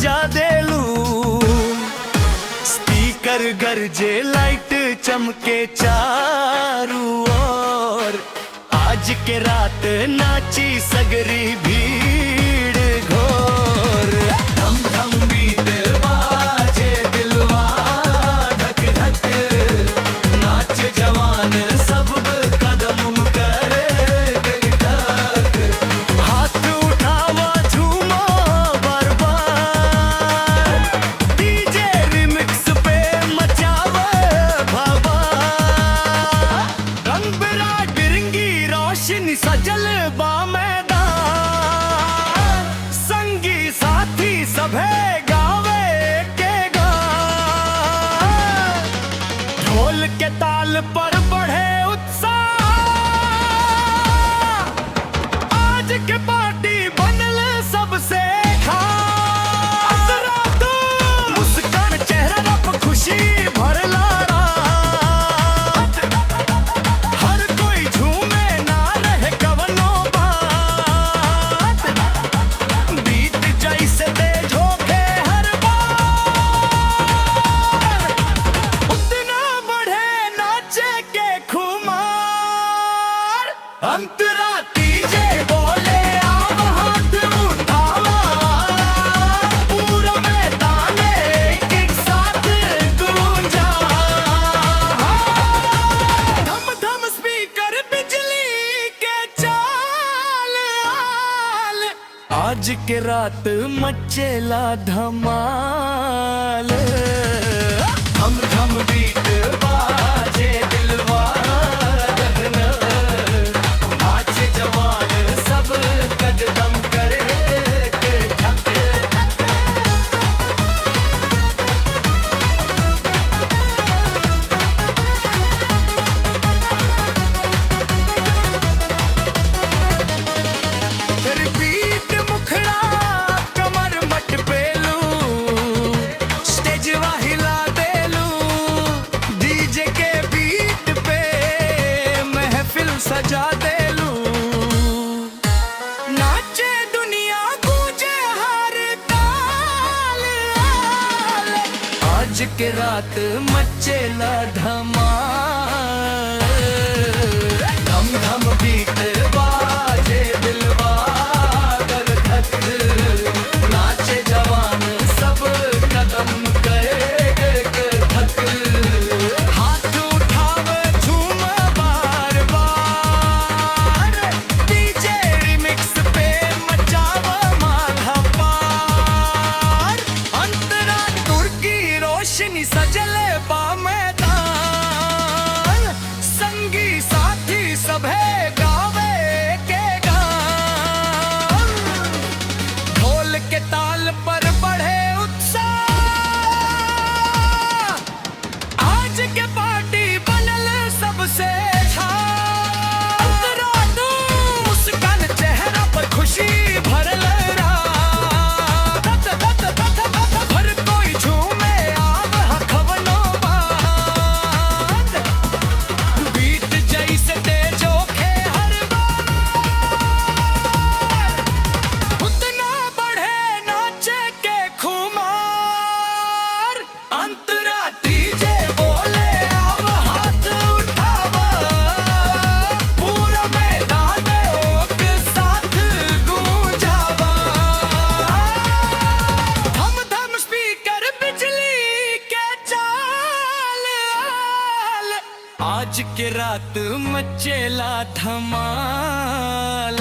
बजा देलू। स्पीकर गरजे लाइट चमके चारू ओर, आज के रात नाची सगरी भीड़ घोर। धम धम बीट बाजे दिलवा धक धक, नाच जवान सब कदम करे धक धक। हाथ उठावा झूमो बार बार, डीजे रिमिक्स पे मचावा बवाल। रंग बिरंगी रोशनी सजल बा मैदान, संगी साथी सभे गावे के गान। ढोल के ताल पर बढ़े उत्साह, आज के पार्टी बनल सबसे खास। रातों मुस्कान चेहरा पर खुशी भरला रात, हर कोई झूमे ना रहे कवनो बात। बीत जैसे तेज होके हर बार, उतना बढ़े नाचे के खुमार। अंतराती जे बोले आव हाथ उठावा, पूरा मैदान एक साथ गूंजा। धम धम स्पीकर बिजली के चाल आल, आज के रात मचेला धमाल। धम धम बीट बाजे दिलवा धक धक, नाच जवान सब कदम करे धक धक। रिपीट मुखड़ा कमर मट पेलू, स्टेजवा हिला देलू। डीजे के बीट पे महफिल सजा देलू। नाचे दुनिया गूंजे हर ताल आल, आज के रात मचेला धमाल। धम धम बीट बाजे दिलवा धक धक, नाचे जवान सब कदम करे धक। हाथ उठावे झूम बार बार, डीजे रिमिक्स पे मचावा माथा पार। अंतरा दूर की रोशनी सजल बा मैदान, संगी साथी सभे गावे के गान। ढोल के ताल पर बढ़े उत्साह, आज के पार्टी बनल सबसे खास। रातों मुस्कान चेहरा पर खुशी भरल रात, हर कोई झूमे आव खवनो बात। बीत जैसे तेज होके हर बार, उतना बढ़े नाचे के खुमार। अंतराती जे बोले आव हाथ उठावा, पूरा मैदान एक साथ गूंजावा। धम धम स्पीकर बिजली के चाल आल, आज के रात मचेला धमाल।